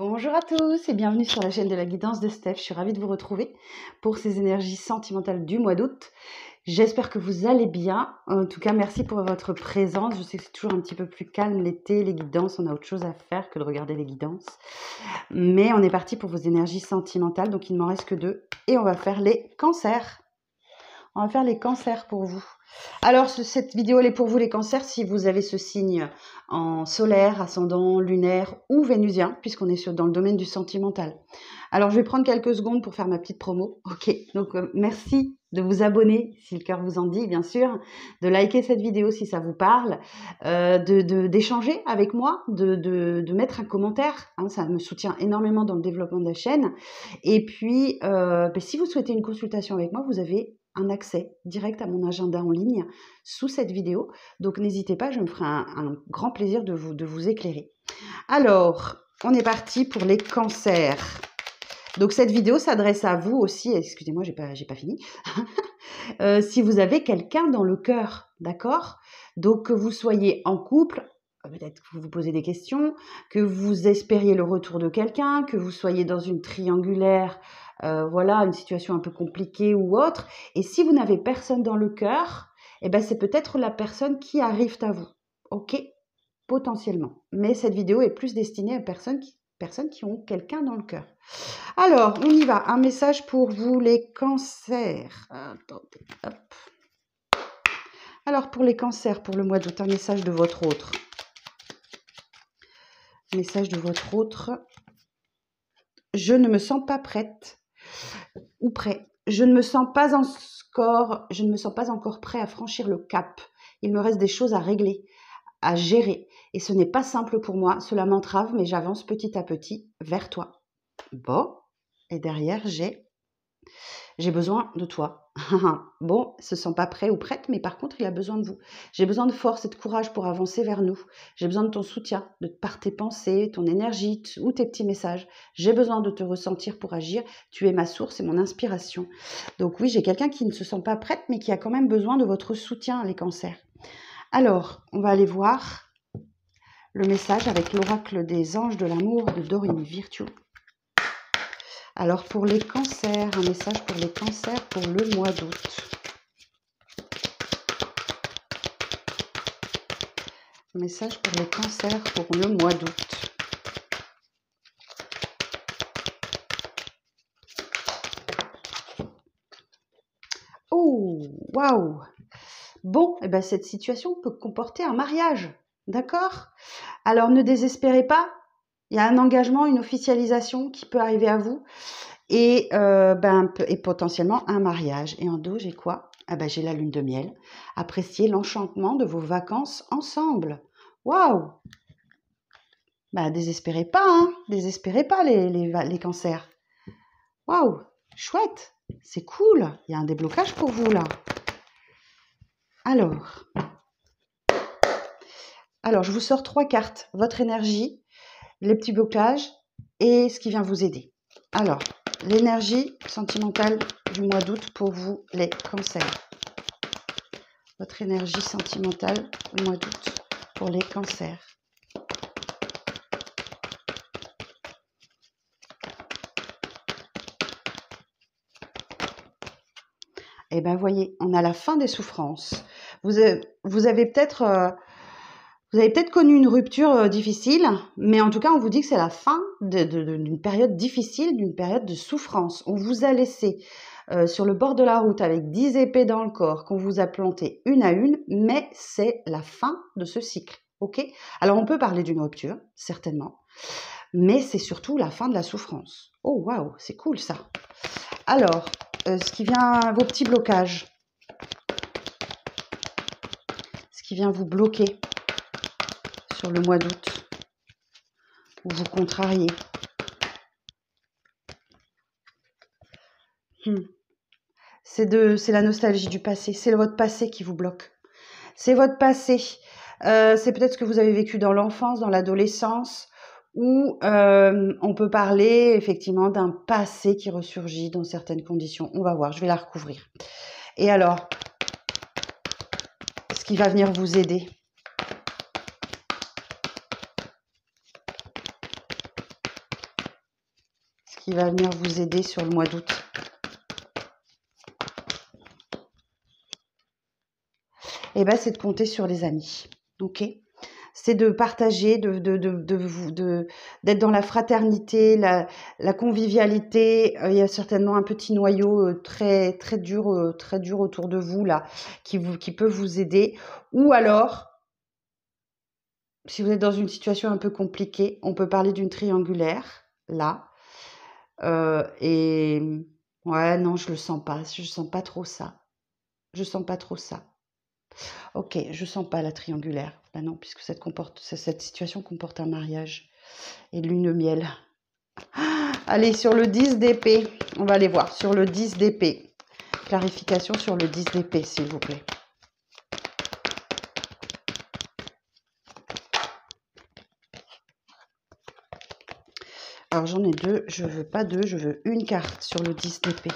Bonjour à tous et bienvenue sur la chaîne de la guidance de Steph. Je suis ravie de vous retrouver pour ces énergies sentimentales du mois d'août. J'espère que vous allez bien. En tout cas, merci pour votre présence. Je sais que c'est toujours un petit peu plus calme l'été, les guidances, on a autre chose à faire que de regarder les guidances. Mais on est parti pour vos énergies sentimentales, donc il ne m'en reste que 2 et on va faire les cancers. On va faire les cancers pour vous. Alors, cette vidéo, elle est pour vous les cancers si vous avez ce signe en solaire, ascendant, lunaire ou vénusien, puisqu'on est dans le domaine du sentimental. Alors, je vais prendre quelques secondes pour faire ma petite promo. Ok, donc merci de vous abonner si le cœur vous en dit, bien sûr, de liker cette vidéo si ça vous parle, d'échanger avec moi, de mettre un commentaire, hein, ça me soutient énormément dans le développement de la chaîne. Et puis, si vous souhaitez une consultation avec moi, vous avez un accès direct à mon agenda en ligne sous cette vidéo. Donc, n'hésitez pas, je me ferai un grand plaisir de vous éclairer. Alors, on est parti pour les cancers. Donc, cette vidéo s'adresse à vous aussi. Excusez-moi, j'ai pas fini. Si vous avez quelqu'un dans le cœur, d'accord? Donc, que vous soyez en couple, peut-être que vous vous posez des questions, que vous espériez le retour de quelqu'un, que vous soyez dans une triangulaire, voilà, une situation un peu compliquée ou autre. Et si vous n'avez personne dans le cœur, eh ben, c'est peut-être la personne qui arrive à vous, ok? Potentiellement. Mais cette vidéo est plus destinée à personnes qui ont quelqu'un dans le cœur. Alors, on y va. Un message pour vous, les cancers. Attendez, hop. Alors, pour les cancers, pour le mois d'août, un message de votre autre. Message de votre autre. Je ne me sens pas prête ou prêt. Je ne me sens pas encore prêt à franchir le cap. Il me reste des choses à régler, à gérer. Et ce n'est pas simple pour moi. Cela m'entrave, mais j'avance petit à petit vers toi. Bon. Et derrière, j'ai besoin de toi. Bon, se sent pas prêt ou prête, mais par contre, il a besoin de vous. J'ai besoin de force et de courage pour avancer vers nous. J'ai besoin de ton soutien, par tes pensées, ton énergie ou tes petits messages. J'ai besoin de te ressentir pour agir. Tu es ma source et mon inspiration. Donc oui, j'ai quelqu'un qui ne se sent pas prête, mais qui a quand même besoin de votre soutien, les cancers. Alors, on va aller voir le message avec l'oracle des anges de l'amour de Dorine Virtue. Alors, pour les cancers, un message pour les cancers pour le mois d'août. Message pour les cancers pour le mois d'août. Oh, waouh! Bon, eh ben, cette situation peut comporter un mariage, d'accord? Alors, ne désespérez pas. Il y a un engagement, une officialisation qui peut arriver à vous. Et, et potentiellement un mariage. Et en dos, j'ai quoi? Ah ben, j'ai la lune de miel. Appréciez l'enchantement de vos vacances ensemble. Waouh! Bah, désespérez pas, hein? Désespérez pas les cancers. Waouh! Chouette! C'est cool! Il y a un déblocage pour vous, là. Alors, je vous sors 3 cartes. Votre énergie, les petits blocages et ce qui vient vous aider. Alors, l'énergie sentimentale du mois d'août pour vous, les cancers. Votre énergie sentimentale du mois d'août pour les cancers. Eh bien, voyez, on a la fin des souffrances. Vous avez peut-être connu une rupture difficile, mais en tout cas, on vous dit que c'est la fin d'une période difficile, d'une période de souffrance. On vous a laissé sur le bord de la route avec 10 épées dans le corps qu'on vous a plantées une à une, mais c'est la fin de ce cycle. Ok? Alors, on peut parler d'une rupture, certainement, mais c'est surtout la fin de la souffrance. Oh, waouh, c'est cool ça. Alors, ce qui vient, vos petits blocages, ce qui vient vous bloquer sur le mois d'août, ou vous contrariez. C'est la nostalgie du passé, c'est votre passé qui vous bloque. C'est votre passé. C'est peut-être ce que vous avez vécu dans l'enfance, dans l'adolescence, ou on peut parler effectivement d'un passé qui ressurgit dans certaines conditions. On va voir, je vais la recouvrir. Et alors, ce qui va venir vous aider. qui va venir vous aider sur le mois d'août? Eh ben, c'est de compter sur les amis. Ok? C'est de partager, d'être dans la fraternité, la convivialité. Il y a certainement un petit noyau très, très dur autour de vous, là, qui peut vous aider. Ou alors, si vous êtes dans une situation un peu compliquée, on peut parler d'une triangulaire, là. Et ouais, non, je le sens pas. Je sens pas trop ça. Je sens pas trop ça. Ok, je sens pas la triangulaire. Bah non, puisque cette situation comporte un mariage et de lune de miel. Allez, sur le 10 d'épée. On va aller voir sur le 10 d'épée. Clarification sur le 10 d'épée, s'il vous plaît. Alors, j'en ai deux. Je veux pas deux, je veux une carte sur le 10 d'épée.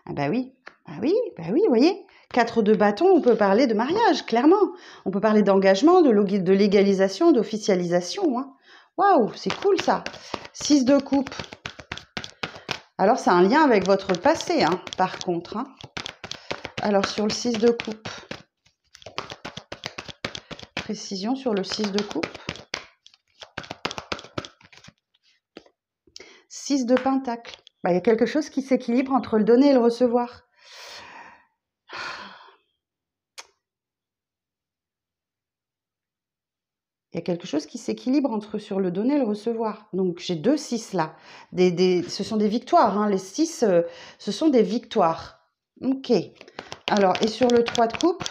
Ah bah oui, vous voyez. 4 de bâton, on peut parler de mariage, clairement. On peut parler d'engagement, de légalisation, d'officialisation. Hein. Waouh, c'est cool ça. 6 de coupe. Alors, c'est un lien avec votre passé, hein, par contre. Hein. Alors, sur le 6 de coupe. Précision sur le 6 de coupe. 6 de pentacle. Bah, il y a quelque chose qui s'équilibre entre le donner et le recevoir. Il y a quelque chose qui s'équilibre sur le donner et le recevoir. Donc, j'ai 2 6 là. Ce sont des victoires. Hein. Les 6, ce sont des victoires. Ok. Alors, et sur le 3 de coupe,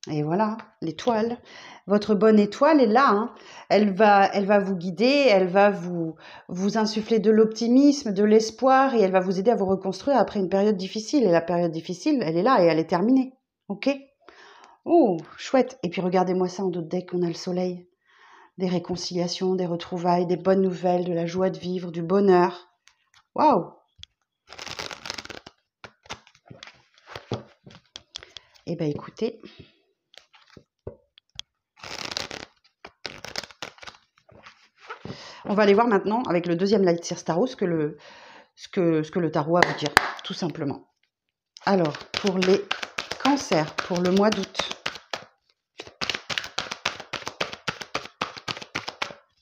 et voilà, l'étoile. Votre bonne étoile est là. Hein. Elle va vous guider, elle va vous insuffler de l'optimisme, de l'espoir, et elle va vous aider à vous reconstruire après une période difficile. Et la période difficile, elle est là et elle est terminée. Ok? Oh, chouette. Et puis regardez-moi ça en dos de deck, on a le soleil. Des réconciliations, des retrouvailles, des bonnes nouvelles, de la joie de vivre, du bonheur. Waouh! Eh bien, écoutez... On va aller voir maintenant, avec le deuxième Light Seer Tarot, ce que le tarot a à vous dire, tout simplement. Alors, pour les cancers, pour le mois d'août.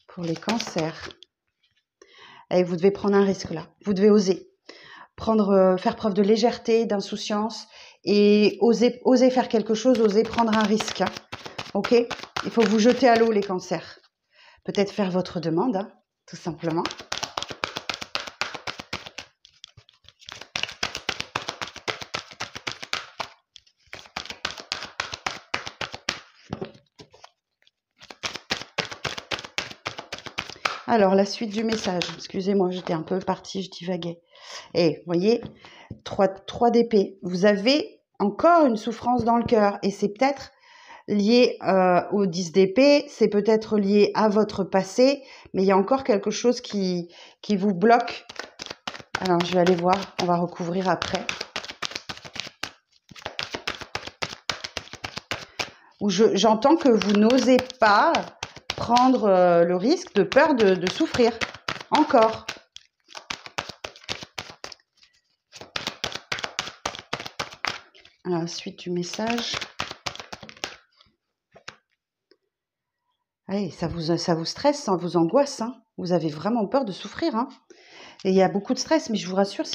Pour les cancers. Et vous devez prendre un risque là. Vous devez oser. Faire preuve de légèreté, d'insouciance et oser faire quelque chose, oser prendre un risque. Hein. Ok? Il faut vous jeter à l'eau, les cancers. Peut-être faire votre demande, hein, tout simplement. Alors, la suite du message. Excusez-moi, j'étais un peu partie, je divaguais. Et, vous voyez, 3 d'épée. Vous avez encore une souffrance dans le cœur. Et c'est peut-être lié au 10 d'épée, c'est peut-être lié à votre passé, mais il y a encore quelque chose qui vous bloque. Alors, je vais aller voir, on va recouvrir après. Où j'entends que vous n'osez pas prendre le risque de peur de souffrir. Encore. Alors, suite du message. Oui, ça vous stresse, ça vous angoisse. Hein. Vous avez vraiment peur de souffrir. Hein. Et il y a beaucoup de stress, mais je vous rassure,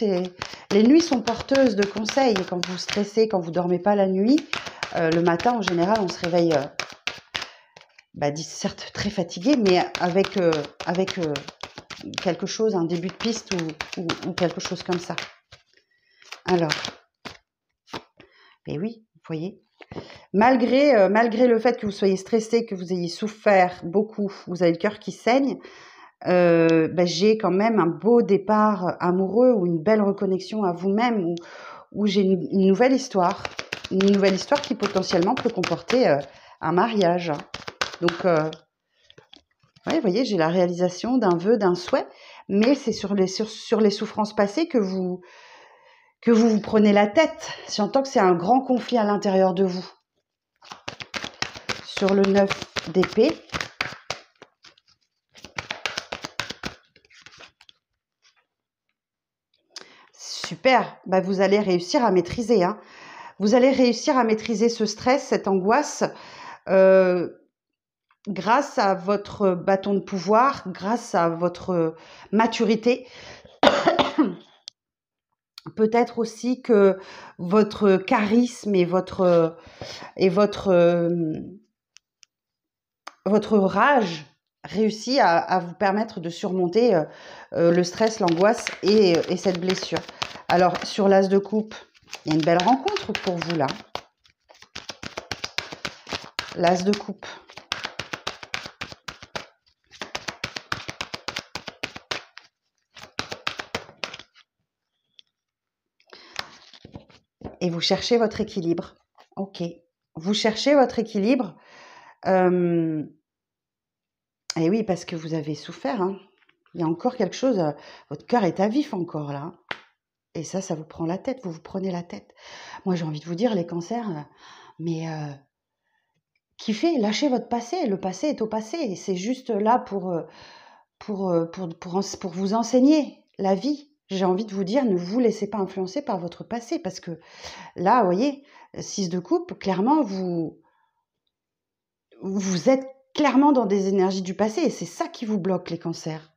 les nuits sont porteuses de conseils. Et quand vous stressez, quand vous ne dormez pas la nuit, le matin, en général, on se réveille, certes très fatigué, mais avec quelque chose, un début de piste ou quelque chose comme ça. Alors, et oui, vous voyez, malgré le fait que vous soyez stressé, que vous ayez souffert beaucoup, vous avez le cœur qui saigne, j'ai quand même un beau départ amoureux ou une belle reconnexion à vous-même où j'ai une nouvelle histoire. Une nouvelle histoire qui potentiellement peut comporter un mariage. Donc, ouais, vous voyez, j'ai la réalisation d'un vœu, d'un souhait, mais c'est sur les souffrances passées que vous prenez la tête. J'entends que c'est un grand conflit à l'intérieur de vous. Sur le 9 d'épée. Super, bah, vous allez réussir à maîtriser. Hein. Vous allez réussir à maîtriser ce stress, cette angoisse, grâce à votre bâton de pouvoir, grâce à votre maturité. Peut-être aussi que votre charisme et votre rage réussit à vous permettre de surmonter le stress, l'angoisse et cette blessure. Alors, sur l'as de coupe, il y a une belle rencontre pour vous là. L'as de coupe. Et vous cherchez votre équilibre. Ok. Vous cherchez votre équilibre. Et oui, parce que vous avez souffert. Hein. Il y a encore quelque chose. Votre cœur est à vif encore là. Et ça vous prend la tête. Vous prenez la tête. Moi, j'ai envie de vous dire, les cancers, mais kiffez, lâchez votre passé. Le passé est au passé. C'est juste là pour vous enseigner la vie. J'ai envie de vous dire, ne vous laissez pas influencer par votre passé, parce que là, vous voyez, 6 de coupe, clairement, vous êtes clairement dans des énergies du passé, et c'est ça qui vous bloque, les cancers.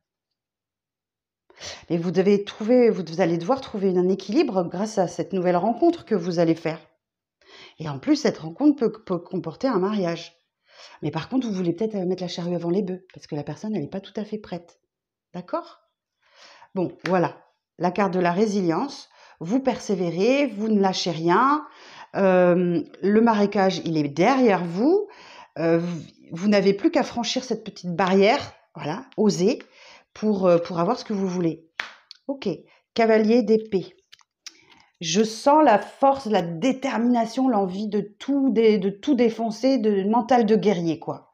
Mais vous allez devoir trouver un équilibre grâce à cette nouvelle rencontre que vous allez faire. Et en plus, cette rencontre peut comporter un mariage. Mais par contre, vous voulez peut-être mettre la charrue avant les bœufs, parce que la personne, elle n'est pas tout à fait prête. D'accord ? Bon, voilà. La carte de la résilience, vous persévérez, vous ne lâchez rien, le marécage, il est derrière vous, vous n'avez plus qu'à franchir cette petite barrière, voilà, osez, pour avoir ce que vous voulez. Ok, cavalier d'épée. Je sens la force, la détermination, l'envie de tout défoncer, de mental de guerrier, quoi.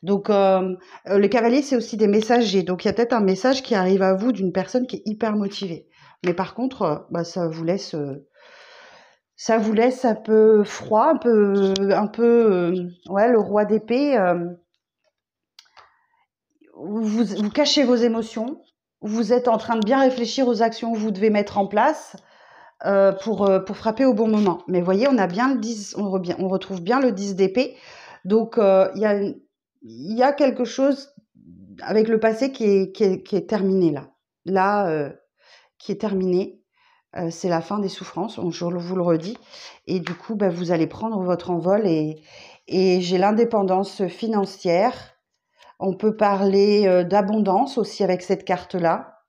Donc, le cavalier, c'est aussi des messagers. Donc, il y a peut-être un message qui arrive à vous d'une personne qui est hyper motivée. Mais par contre, ça vous laisse un peu froid, ouais, le roi d'épée. Vous cachez vos émotions. Vous êtes en train de bien réfléchir aux actions que vous devez mettre en place pour frapper au bon moment. Mais voyez, on a bien le 10, on retrouve bien le 10 d'épée. Donc, il y a quelque chose avec le passé qui est terminé là. Là, qui est terminé. C'est la fin des souffrances, je vous le redis. Et du coup, vous allez prendre votre envol et j'ai l'indépendance financière. On peut parler d'abondance aussi avec cette carte-là.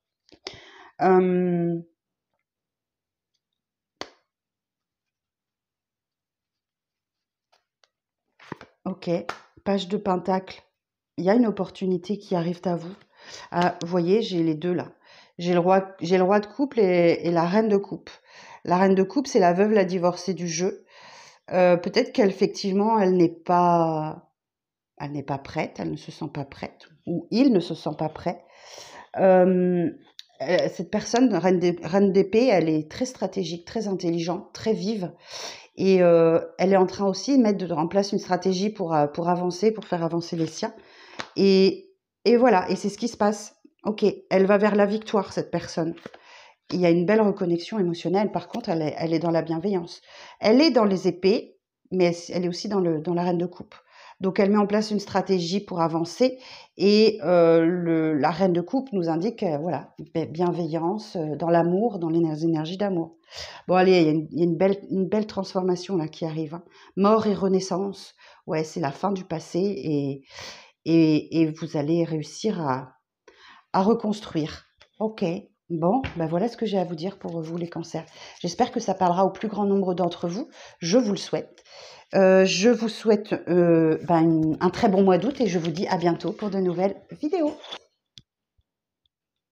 Ok, page de pentacle. Il y a une opportunité qui arrive à vous. Vous voyez, j'ai les deux là. J'ai le roi de coupe et la reine de coupe. La reine de coupe, c'est la veuve, la divorcée du jeu. Peut-être qu'effectivement, elle n'est pas prête, elle ne se sent pas prête, ou il ne se sent pas prêt. Cette personne, reine d'épée, elle est très stratégique, très intelligente, très vive. Et elle est en train aussi de mettre en place une stratégie pour avancer, pour faire avancer les siens. Et voilà, et c'est ce qui se passe. Ok, elle va vers la victoire, cette personne. Il y a une belle reconnexion émotionnelle. Par contre, elle est dans la bienveillance. Elle est dans les épées, mais elle est aussi dans la reine de coupe. Donc, elle met en place une stratégie pour avancer. Et la reine de coupe nous indique, voilà, bienveillance dans l'amour, dans les énergies d'amour. Bon, allez, il y a une belle transformation là qui arrive. Hein. Mort et renaissance. Ouais, c'est la fin du passé et vous allez réussir à reconstruire. Ok, bon, voilà ce que j'ai à vous dire pour vous les cancers. J'espère que ça parlera au plus grand nombre d'entre vous. Je vous le souhaite. Je vous souhaite un très bon mois d'août et je vous dis à bientôt pour de nouvelles vidéos.